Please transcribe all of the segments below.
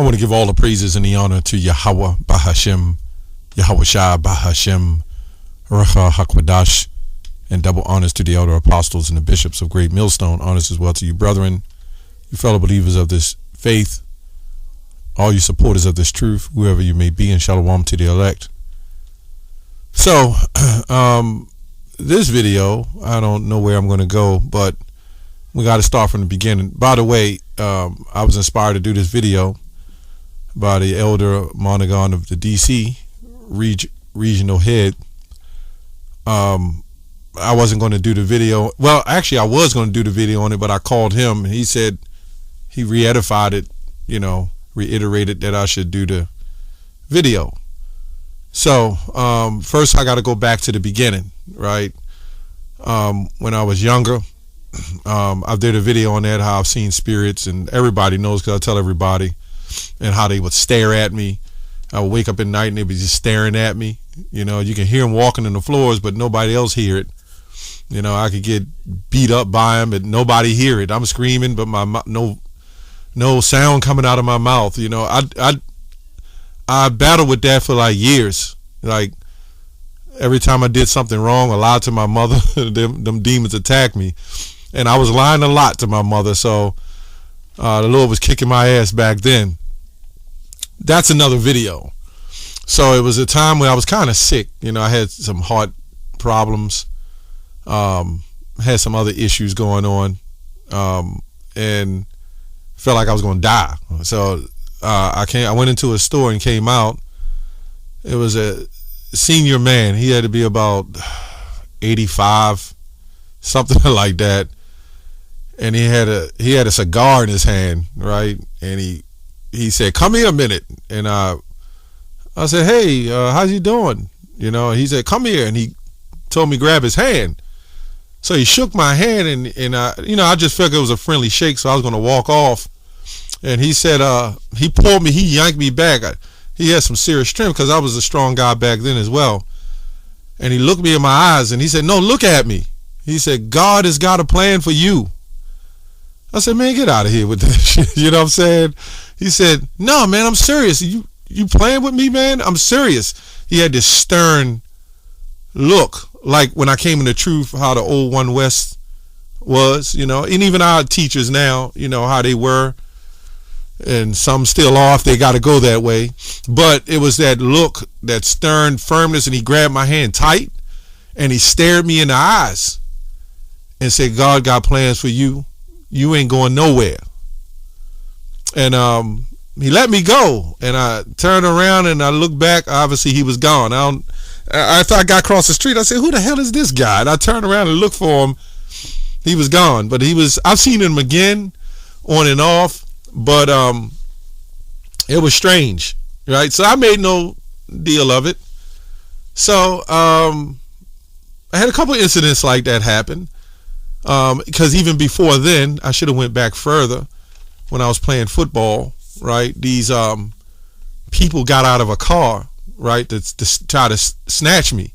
I want to give all the praises and the honor to Yahweh Bahashem, Yahweh Shai Bahashem, Racha Hakwadash, and double honors to the elder apostles and the bishops of Great Millstone. Honors as well to you, brethren, you fellow believers of this faith, all you supporters of this truth, whoever you may be, and shalom to the elect. So, this video, I don't know where I'm going to go, but we got to start from the beginning. By the way, I was inspired to do this video by the elder Monaghan of the DC regional head. I wasn't going to do the video. Well, actually, I was going to do the video on it, but I called him. And he said he re-edified it, reiterated that I should do the video. So first, I got to go back to the beginning, right? When I was younger, I did a video on that, how I've seen spirits, and everybody knows because I tell everybody, and how they would stare at me. I would wake up at night and they'd be just staring at me. You can hear them walking on the floors, but nobody else hear it. I could get beat up by them and nobody hear it. I'm screaming, but no sound coming out of my mouth. I battled with that for like years. Like every time I did something wrong or lied to my mother, them demons attacked me, and I was lying a lot to my mother. So the Lord was kicking my ass back then. That's another video. So it was a time when I was kind of sick. I had some heart problems, had some other issues going on, and felt like I was going to die. So I went into a store and came out. It was a senior man. He had to be about 85, something like that. And he had a cigar in his hand, right? And he said, "Come here a minute." And I said, "Hey, how's you doing?" He said, "Come here." And he told me grab his hand. So he shook my hand, and I just figured it was a friendly shake, so I was going to walk off. And he said, he pulled me, he yanked me back. He had some serious strength because I was a strong guy back then as well. And he looked me in my eyes and he said, "No, look at me." He said, "God has got a plan for you." I said, "Man, get out of here with that shit." You know what I'm saying? He said, "No, man, I'm serious. You playing with me, man? I'm serious." He had this stern look, like when I came into truth, how the old One West was, and even our teachers now, how they were. And some still are if they got to go that way. But it was that look, that stern firmness, and he grabbed my hand tight and he stared me in the eyes and said, "God got plans for you. You ain't going nowhere." And he let me go, and I turned around and I looked back. Obviously he was gone. After I got across the street, I said, "Who the hell is this guy?" And I turned around and looked for him. He was gone, but I've seen him again on and off. But it was strange, right? So I made no deal of it. So I had a couple of incidents like that happen, because even before then, I should have went back further. When I was playing football, right, these people got out of a car, right, to try to snatch me,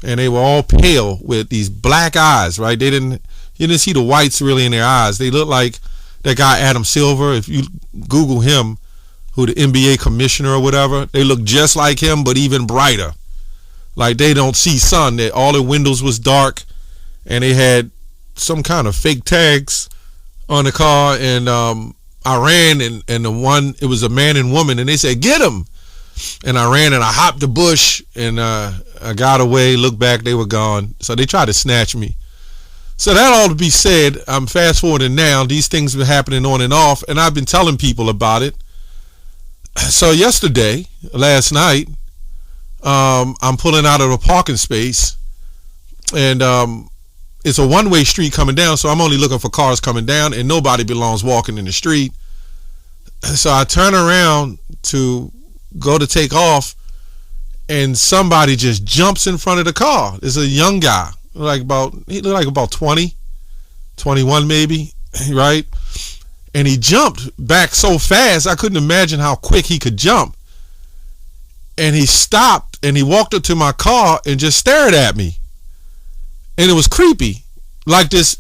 and they were all pale with these black eyes, right? You didn't see the whites really in their eyes. They looked like that guy Adam Silver. If you Google him, who the NBA commissioner or whatever, they look just like him, but even brighter. Like they don't see sun. All the windows was dark, and they had some kind of fake tags on the car. And I ran, and it was a man and woman, and they said, "Get him!" And I ran and I hopped the bush, and I got away. Looked back, they were gone. So they tried to snatch me. So that all to be said, I'm fast forwarding now. These things have been happening on and off, and I've been telling people about it. So last night, I'm pulling out of a parking space, and it's a one-way street coming down, so I'm only looking for cars coming down, and nobody belongs walking in the street. So I turn around to go to take off, and somebody just jumps in front of the car. It's a young guy. He looked like about 20, 21 maybe, right? And he jumped back so fast, I couldn't imagine how quick he could jump. And he stopped and he walked up to my car and just stared at me. And it was creepy, like this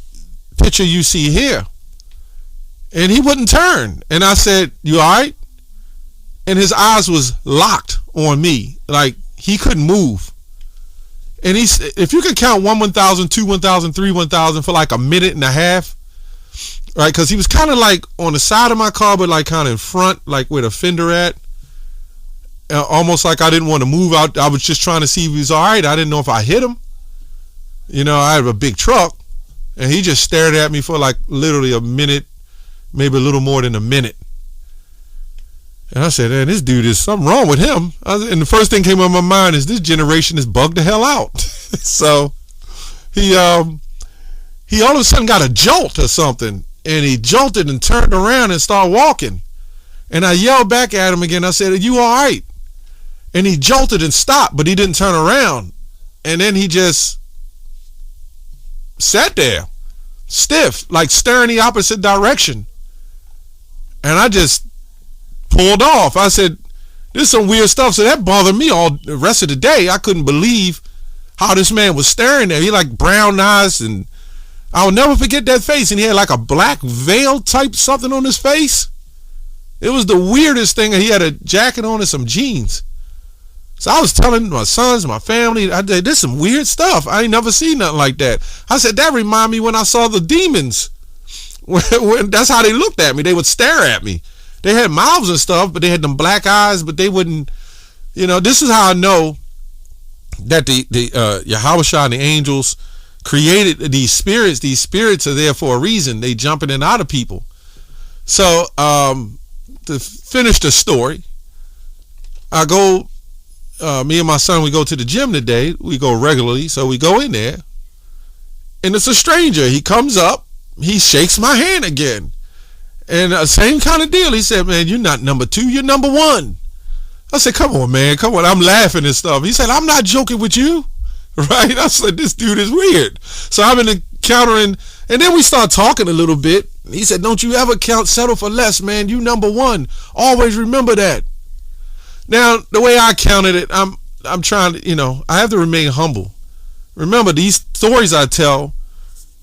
picture you see here. And he wouldn't turn. And I said, "You all right?" and his eyes was locked on me, like he couldn't move. And if you could count 1, 1,000, 2, 1,000, 3, 1,000 for like a minute and a half, right? Because he was kind of like on the side of my car, but like kind of in front, like where the fender at. Almost like I didn't want to move out. I was just trying to see if he was all right. I didn't know if I hit him. You know, I have a big truck, and he just stared at me for like literally a minute, maybe a little more than a minute. And I said, man, this dude, is something wrong with him. And the first thing came on my mind is this generation is bugged the hell out. So he all of a sudden got a jolt or something, and he jolted and turned around and started walking. And I yelled back at him again. I said, are you all right? And he jolted and stopped, but he didn't turn around. And then he just sat there, stiff, like staring the opposite direction. And I just pulled off. I said, this is some weird stuff. So that bothered me all the rest of the day. I couldn't believe how this man was staring there. He like brown eyes, and I'll never forget that face. And he had like a black veil type something on his face. It was the weirdest thing. He had a jacket on and some jeans. So I was telling my sons, my family, this is some weird stuff. I ain't never seen nothing like that. I said, that reminded me when I saw the demons. When that's how they looked at me. They would stare at me. They had mouths and stuff, but they had them black eyes, but they wouldn't, you know, this is how I know that the Yahushua and the angels created these spirits. These spirits are there for a reason. They jump in and out of people. So, to finish the story, I go, me and my son, we go to the gym today. We go regularly, so we go in there, and it's a stranger. He comes up, he shakes my hand again, and same kind of deal. He said, man, you're not number 2, you're number 1. I said, come on, man, come on. I'm laughing and stuff. He said, I'm not joking with you, right? I said, this dude is weird. So I've been encountering, and then we start talking a little bit. He said, don't you ever settle for less, man. You number 1. Always remember that. Now, the way I counted it, I'm trying to, you know, I have to remain humble. Remember, these stories I tell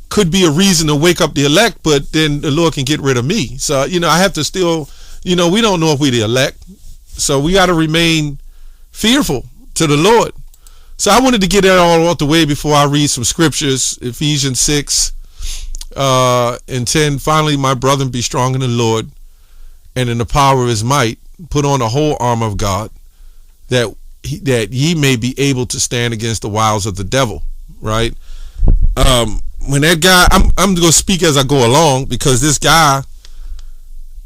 could be a reason to wake up the elect, but then the Lord can get rid of me. So, you know, I have to still, you know, we don't know if we're the elect. So we got to remain fearful to the Lord. So I wanted to get that all out the way before I read some scriptures. Ephesians 6 and 10. Finally, my brethren, be strong in the Lord and in the power of his might. Put on the whole armor of God, that ye may be able to stand against the wiles of the devil. Right? When that guy, I'm going to speak as I go along, because this guy,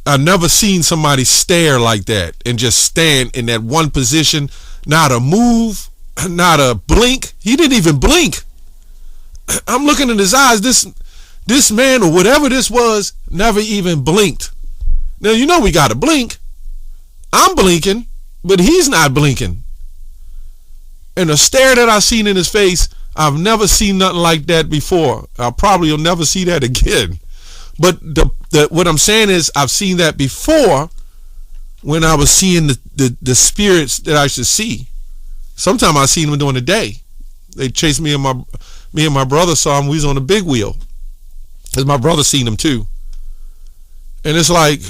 I've never seen somebody stare like that and just stand in that one position, not a move, not a blink. He didn't even blink. I'm looking in his eyes. This man, or whatever this was, never even blinked. Now, you know we got to blink. I'm blinking, but he's not blinking. And the stare that I seen in his face, I've never seen nothing like that before. I probably will never see that again. But what I'm saying is, I've seen that before when I was seeing the spirits that I should see. Sometimes I seen them during the day. They chased me and my brother saw them. We was on the big wheel, because my brother seen them too. And it's like,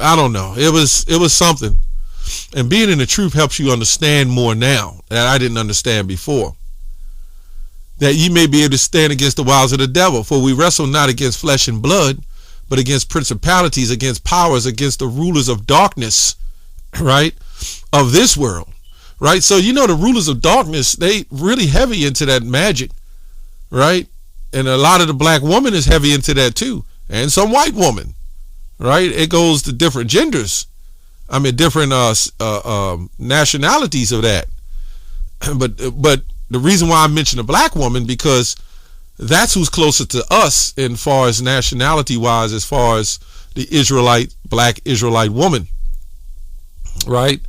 I don't know. It was something. And being in the truth helps you understand more now that I didn't understand before. That ye may be able to stand against the wiles of the devil. For we wrestle not against flesh and blood, but against principalities, against powers, against the rulers of darkness, right, of this world. Right? So, you know, the rulers of darkness, they really heavy into that magic, right? And a lot of the black woman is heavy into that too. And some white woman, right? It goes to different genders. I mean, different nationalities of that. But the reason why I mention a black woman, because that's who's closer to us in far as nationality wise, as far as the black Israelite woman, right?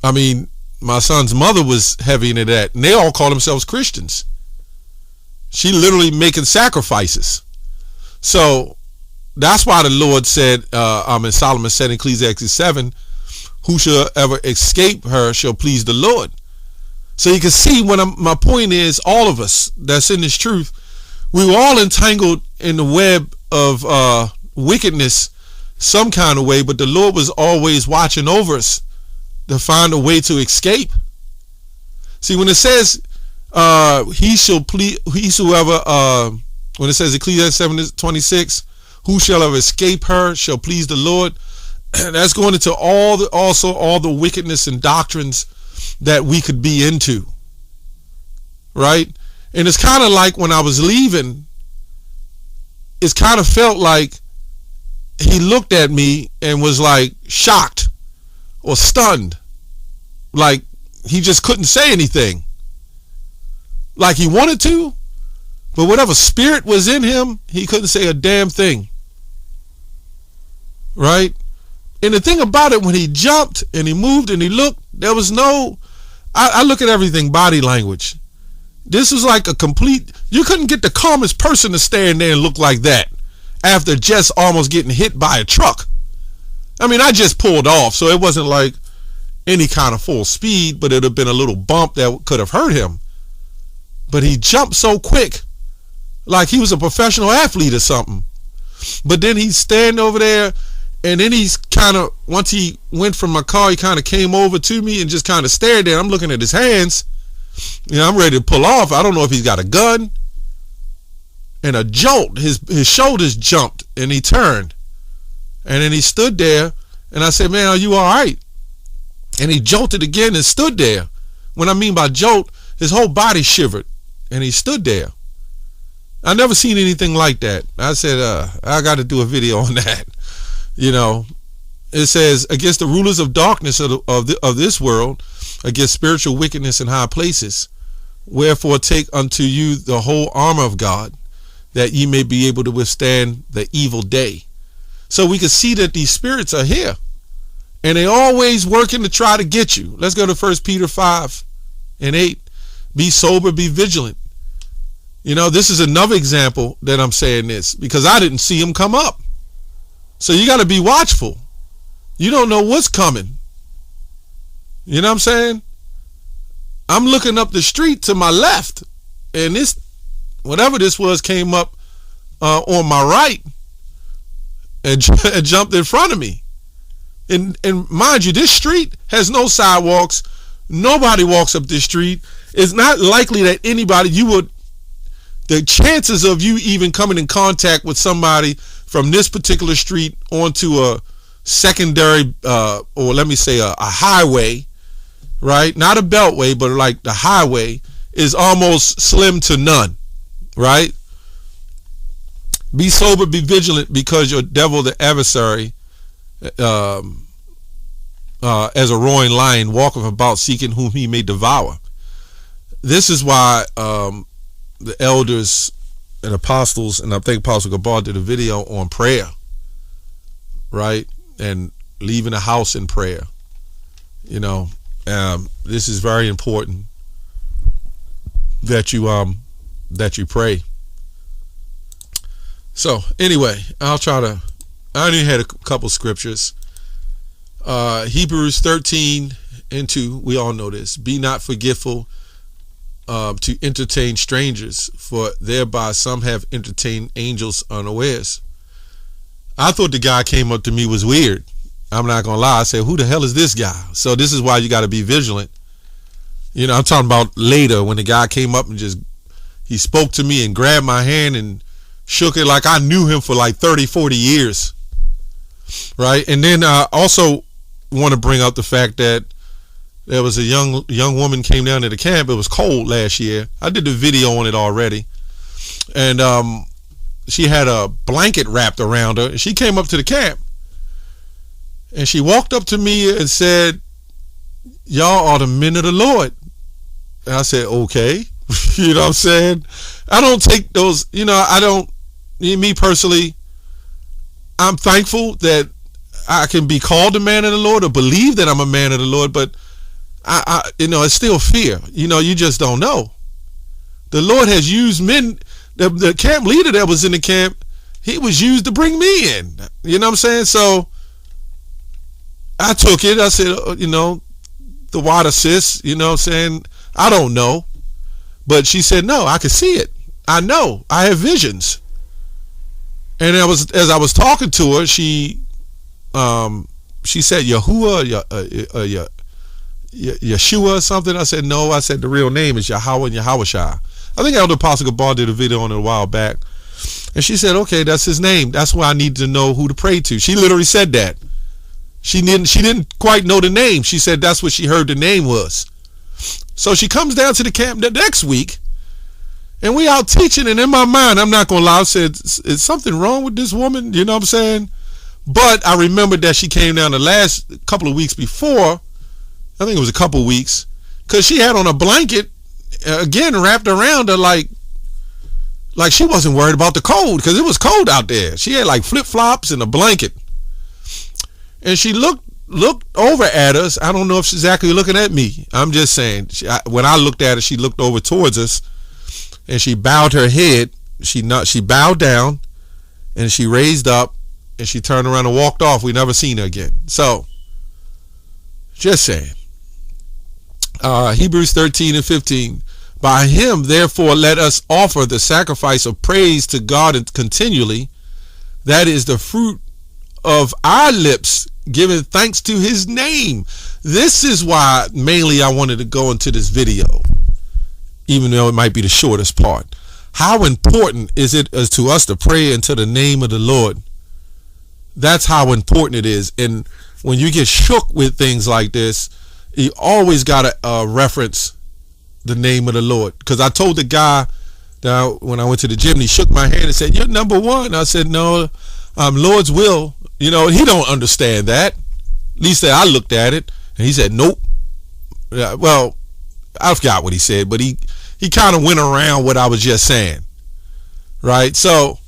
I mean, my son's mother was heavy into that, and they all call themselves Christians. She literally making sacrifices. So that's why the Lord said, and Solomon said in Ecclesiastes 7, who shall ever escape her shall please the Lord. So you can see my point is, all of us that's in this truth, we were all entangled in the web of wickedness some kind of way, but the Lord was always watching over us to find a way to escape. See, when it says when it says Ecclesiastes 7:26, who shall ever escape her shall please the Lord, that's going into all the wickedness and doctrines that we could be into, right? And it's kind of like when I was leaving, it's kind of felt like he looked at me and was like shocked or stunned, like he just couldn't say anything, like he wanted to, but whatever spirit was in him, he couldn't say a damn thing, right? And the thing about it, when he jumped and he moved and he looked, there was no, I look at everything body language. This was like a complete, you couldn't get the calmest person to stand there and look like that after just almost getting hit by a truck. I mean, I just pulled off, so it wasn't like any kind of full speed, but it would have been a little bump that could have hurt him. But he jumped so quick, like he was a professional athlete or something. But then he's standing over there, and then he's kind of, once he went from my car, he kind of came over to me and just kind of stared there. I'm looking at his hands. You know, I'm ready to pull off. I don't know if he's got a gun. And a jolt, his shoulders jumped, and he turned. And then he stood there, and I said, man, are you all right? And he jolted again and stood there. When I mean by jolt, his whole body shivered, and he stood there. I never seen anything like that. I said, I got to do a video on that. You know, it says, against the rulers of darkness of this world, against spiritual wickedness in high places. Wherefore take unto you the whole armor of God, that ye may be able to withstand the evil day. So we can see that these spirits are here, and they always working to try to get you. Let's go to 1 Peter 5:8. Be sober, be vigilant. You know, this is another example that I'm saying this, because I didn't see him come up. So you got to be watchful. You don't know what's coming. You know what I'm saying? I'm looking up the street to my left, and this, whatever this was, came up on my right and jumped in front of me. And mind you, this street has no sidewalks. Nobody walks up this street. It's not likely that anybody, the chances of you even coming in contact with somebody from this particular street onto a secondary, or let me say a highway, right? Not a beltway, but like the highway, is almost slim to none, right? Be sober, be vigilant, because your devil, the adversary, as a roaring lion, walketh about seeking whom he may devour. This is why the elders and apostles, and I think Apostle Gabar did a video on prayer, right? And leaving the house in prayer. You know, this is very important that you pray. So anyway, I only had a couple scriptures. Hebrews 13:2, we all know this. Be not forgetful to entertain strangers, for thereby some have entertained angels unawares. I thought the guy came up to me was weird. I'm not gonna lie. I said, who the hell is this guy? So this is why you got to be vigilant. You know, I'm talking about later when the guy came up and he spoke to me and grabbed my hand and shook it like I knew him for like 30-40 years, right? And then I also want to bring up the fact that there was a young woman came down to the camp. It was cold last year. I did the video on it already, and she had a blanket wrapped around her, and she came up to the camp, and she walked up to me and said, y'all are the men of the Lord. And I said, okay. You know what I'm saying? I don't take those, me personally, I'm thankful that I can be called a man of the Lord or believe that I'm a man of the Lord, but I it's still fear. You just don't know. The Lord has used men. The camp leader that was in the camp, he was used to bring me in. You know what I'm saying? So I took it. I said, the water, sis, you know what I'm saying? I don't know. But she said, no, I can see it. I know. I have visions. And as I was talking to her, she she said Yahuwah, Yeshua or something. I said, no. I said, the real name is Yahweh and Yahawashai. I think Elder Apostle Gabar did a video on it a while back. And she said, okay, that's his name. That's why I need to know who to pray to. She literally said that. She didn't quite know the name. She said that's what she heard the name was. So she comes down to the camp the next week, and we out teaching, and in my mind, I'm not going to lie, I said, is something wrong with this woman? You know what I'm saying? But I remembered that she came down the last couple of weeks before. I think it was a couple of weeks, because she had on a blanket, again, wrapped around her like she wasn't worried about the cold, because it was cold out there. She had like flip-flops and a blanket. And she looked over at us. I don't know if she's exactly looking at me. I'm just saying, when I looked at her, she looked over towards us, and she bowed her head. She bowed down, and she raised up, and she turned around and walked off. We never seen her again. So, just saying. Hebrews 13:15. By him, therefore, let us offer the sacrifice of praise to God continually. That is the fruit of our lips, giving thanks to his name. This is why mainly I wanted to go into this video, even though it might be the shortest part. How important is it as to us to pray into the name of the Lord? That's how important it is. And when you get shook with things like this, you always got to reference the name of the Lord. Because I told the guy that when I went to the gym, he shook my hand and said, "You're number one." I said, "No, Lord's will." You know, he don't understand that. At least I looked at it, and he said, "Nope." Well, I forgot what he said, but he kind of went around what I was just saying, right? So,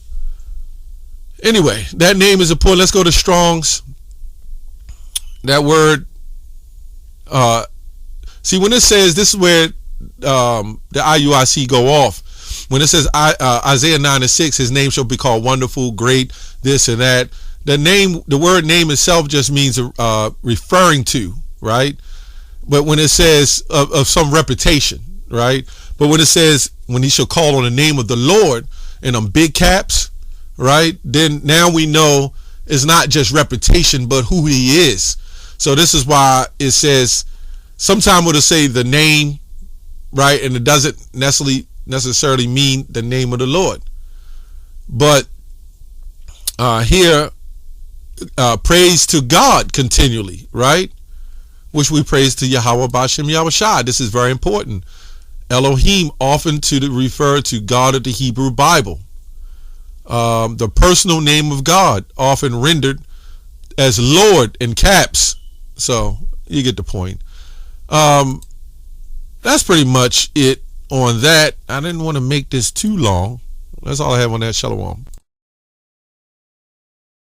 anyway, that name is important. Let's go to Strong's. That word, see, when it says, this is where the IUIC go off. When it says Isaiah 9:6, his name shall be called Wonderful, Great, this and that. The word name itself just means referring to, right? But when it says of some reputation, right? But when it says, when he shall call on the name of the Lord in them big caps, right? Then now we know it's not just reputation, but who he is. So this is why it says, sometimes it'll say the name, right? And it doesn't necessarily mean the name of the Lord. But here, praise to God continually, right? Which we praise to Yahweh Bashem Yahushai. This is very important. Elohim often to refer to God of the Hebrew Bible. The personal name of God often rendered as Lord in caps. So you get the point. That's pretty much it on that. I didn't want to make this too long. That's all I have on that. Shalom.